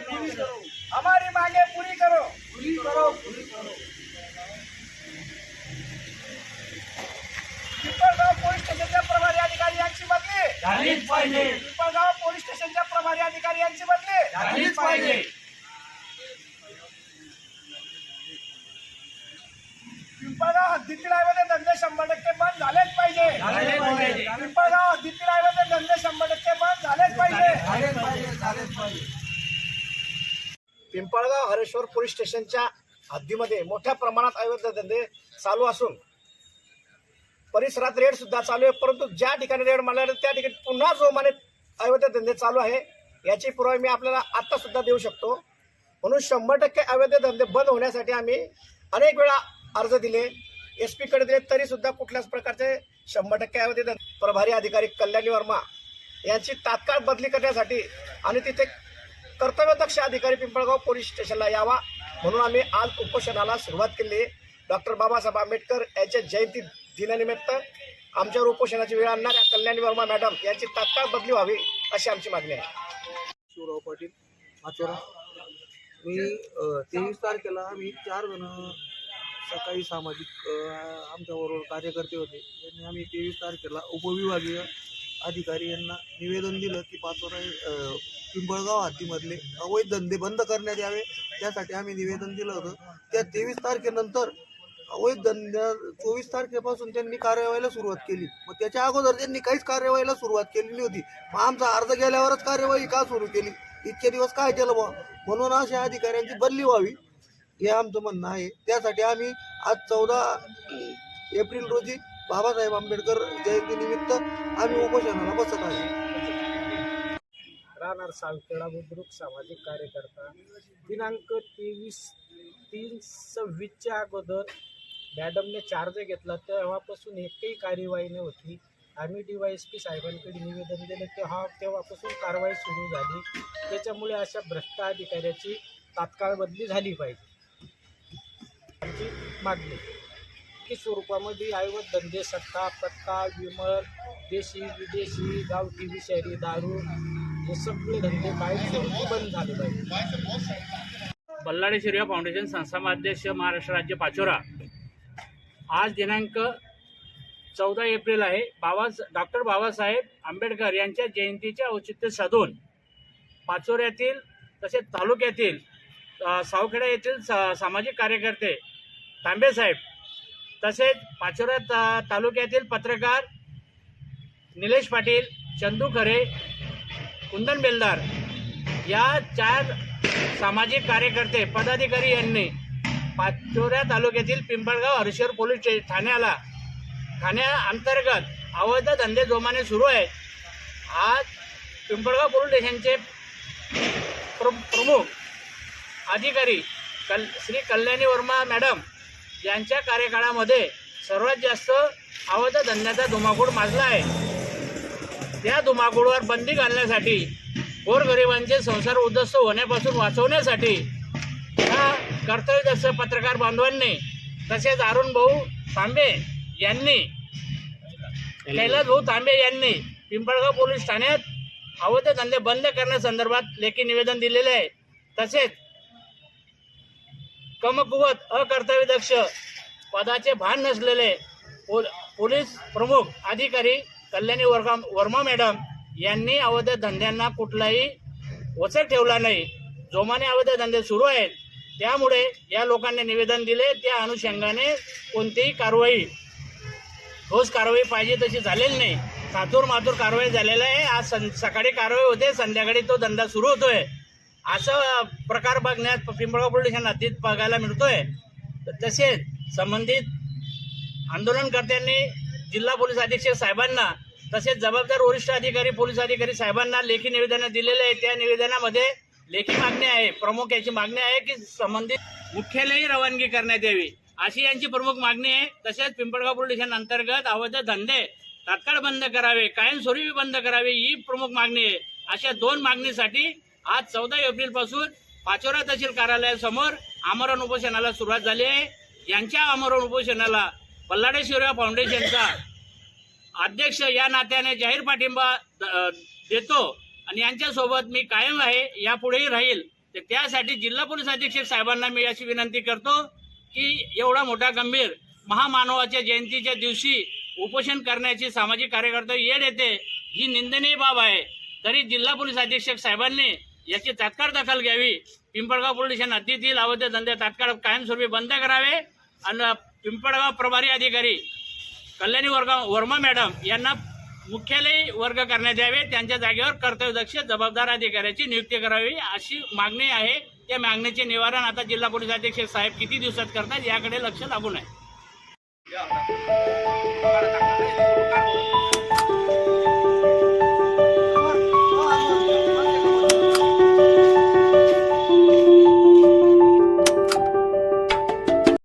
पूरी करो, हमारी मांगे पूरी करो, पूरी करो, पूरी करो। पिंपळगाव पोलीस स्टेशनच्या प्रभारी अधिकारी यांची बदली झालीच पाहिजे, पिंपळगाव पोलीस स्टेशनच्या प्रभारी अधिकारी यांची बदली झालीच पाहिजे। पिंपळगाव हद्दीतील अवैध धंदे 100% बंद झालेच पाहिजे, झालेच पाहिजे, पिंपळगाव हद्दीतील अवैध धंदे 100% बंद झालेच पाहिजे, झालेच पाहिजे, झालेच पाहिजे। पिंपळगाव हरेश्वर पोलीस स्टेशनच्या हद्दीमध्ये मोठ्या प्रमाणात अवैध धंदे चालू असून परिसरात रेड सुद्धा चालू आहे, परंतु ज्या ठिकाणी रेड मारला त्या ठिकाणी पुन्हा जोमाने अवैध धंदे चालू आहे याची पुरावे मी आपल्याला आता सुद्धा देऊ शकतो। म्हणून 100% अवैध धंदे बंद होण्यासाठी आम्ही अनेक वेळा अर्ज दिले, SP कडे दिले, तरी सुद्धा कुठल्याच प्रकारचे 100% अवैध धंदे प्रभारी अधिकारी कल्याणी वर्मा यांची तात्काळ बदली करण्यासाठी आणि तिथे कर्तव्यदक्ष अधिकारी पिंपळगाव पोलीस स्टेशनला यावा म्हणून आम्ही आज उपोषणाला सुरुवात केली। डॉक्टर बाबासाहेब आंबेडकर यांच्या जयंती दिनानिमित्त आमच्यावर उपोषणाची वेळ आणणाऱ्या कल्याणी वर्मा मॅडम यांची तात्काळ बदली व्हावी अशी आमची मागणी आहे। शिवराव पाटील आचोरा। मी 23 तारखेला आम्ही 4 जण सकाळी सामाजिक आमच्याबरोबर कार्यकर्ते होते, त्यांनी आम्ही 23 तारखेला उपविभागीय अधिकारी यांना निवेदन दिलं की पाचोरा पिंपळगाव हद्दीमधले अवैध धंदे बंद करण्यात यावे, त्यासाठी आम्ही निवेदन दिलं होतं। त्या 23 तारखेनंतर अवैध धंद्या 24 तारखेपासून त्यांनी कार्यवाहीला सुरुवात केली, मग त्याच्या अगोदर त्यांनी काहीच कार्यवाहीला सुरुवात केलेली होती। मग आमचा अर्ज गेल्यावरच कार्यवाही का सुरू केली, इतके दिवस काय केलं बा, म्हणून अशा अधिकाऱ्यांची बदली व्हावी हे आमचं म्हणणं आहे। त्यासाठी आम्ही आज 14 एप्रिल रोजी बाबासाहेब आंबेडकर जयंतीनिमित्त आम्ही उपोषणाला बसत आहे। राहणार सावखेडा बुद्रुक सामाजिक कार्यकर्ता। दिनांक 23/3/26 अगोदर मॅडमने चार्ज घेतला, तेव्हापासून एकही कार्यवाही नव्हती। आम्ही DYSP साहेबांकडे निवेदन दिले, तेव्हापासून कारवाई सुरू झाली। त्याच्यामुळे अशा भ्रष्ट अधिकाऱ्याची तात्काळ बदली झाली पाहिजे आमची मागणी की स्वरूपामध्ये अवैध धंदे, सट्टा, पत्ता, विमल, देशी विदेशी, गावठी विषारी दारू हे सगळे धंदे कायमस्वरूपी बंद झाले पाहिजे। बल्लाळे शिर्या फाउंडेशन संस्थापक अध्यक्ष महाराष्ट्र राज्य पाचोरा। आज दिनांक 14 एप्रिल आहे। डॉक्टर बाबासाहेब आंबेडकर यांच्या जयंतीचे औचित्य साधून पाचोऱ्यातील तसेच तालुक्यातील सावखेडा येथील सामाजिक कार्यकर्ते तांबेसाहेब, तसेच पाचोरा तालुक्यातील पत्रकार निलेश पाटील, चंदू खरे, कुंदन बेलदार या 4 सामाजिक कार्यकर्ते पदाधिकारी यांनी पाचोरा तालुक्यातील पिंपळगाव हरेश्वर पोलीस ठाण्याअंतर्गत अवैध धंदे जोमाने सुरू आहेत। आज पिंपळगाव पोलीस स्टेशनचे प्रमुख अधिकारी श्री कल्याणी वर्मा मॅडम यांच्या कार्यकाळामध्ये सर्वात जास्त अवैध धंद्याचा धुमाकूळ माजला आहे। त्या धुमाकूळवर बंदी घालण्यासाठी, गोरगरिबांचे संसार उद्ध्वस्त होण्यापासून वाचवण्यासाठी या कर्तव्यदक्ष पत्रकार बांधवांनी तसेच अरुण भाऊ तांबे यांनी, कैलास भाऊ तांबे यांनी पिंपळगाव पोलीस ठाण्यात अवैध धंदे बंद करण्यासंदर्भात लेखी निवेदन दिलेले आहे। तसेच कमकुवत अकर्तव्यदक्ष पदाचे भान नसलेले पोलीस प्रमुख अधिकारी कल्याणी वर्मा मॅडम यांनी अवैध धंद्यांना कुठलाही वचक ठेवला नाही। जोमाने अवैध धंदे सुरू आहेत, त्यामुळे या लोकांनी निवेदन दिले, त्या अनुषंगाने कोणतीही ठोस कारवाई पाहिजे तशी झालेली नाही। मातूर कारवाई झालेला आहे। आज सकाळी कारवाई होते, संध्याकाळी तो धंदा सुरू होतोय। असं प्रकार बघण्यात पिंपळगाव पोलीस स्टेशन हद्दीत बघायला मिळतोय। तसेच संबंधित आंदोलनकर्त्यांनी जिल्हा पोलीस अधीक्षक साहेबांना तसेच जबाबदार वरिष्ठ अधिकारी पोलीस अधिकारी साहेबांना लेखी निवेदन दिलेले आहे। त्या निवेदनामध्ये लेखी मागणी आहे, प्रमुख याची मागणी आहे की संबंधित मुख्यालयी रवानगी करण्यात यावी अशी यांची प्रमुख मागणी आहे। तसेच पिंपळगाव पोलीस स्टेशन अंतर्गत अवैध धंदे तात्काळ बंद करावे, कायमस्वरूपी बंद करावे ही प्रमुख मागणी आहे। अशा 2 मागणीसाठी आज 14 एप्रिल पासून पाचोरा तहसील कार्यालयासमोर आमरण उपोषणाला सुरुवात झाली आहे। यांच्या आमरण उपोषणाला बल्लाळे शिर्या फाउंडेशनचा अध्यक्ष या नात्याने जाहीर पाठिंबा देतो आणि यांच्यासोबत मी कायम आहे, यापुढेही राहील तर त्यासाठी जिल्हा पोलीस अधीक्षक साहेबांना मी अशी विनंती करतो की एवढा मोठा गंभीर महामानवाच्या जयंतीच्या दिवशी उपोषण करण्याची सामाजिक कार्यकर्ते येड येते ही निंदनीय बाब आहे. तरी जिल्हा पोलीस अधीक्षक साहेबांनी याची तात्काळ दखल घ्यावी. पिंपळगाव पोलीस स्टेशन हद्दीतील अवैध धंदे तात्काळ कायमस्वरूपी बंद करावे आणि पिंपळगाव प्रभारी अधिकारी कल्याणी वर्मा मॅडम यांना मुख्यालय वर्ग करण्यात यावे. त्यांच्या जागेवर कर्तव्यदक्ष जबाबदार अधिकाऱ्याची नियुक्ती करावी अशी मागणी आहे. त्या मागणीचे निवारण आता जिल्हा पोलीस अधीक्षक साहेब किती दिवसात करतात याकडे लक्ष लागू नये.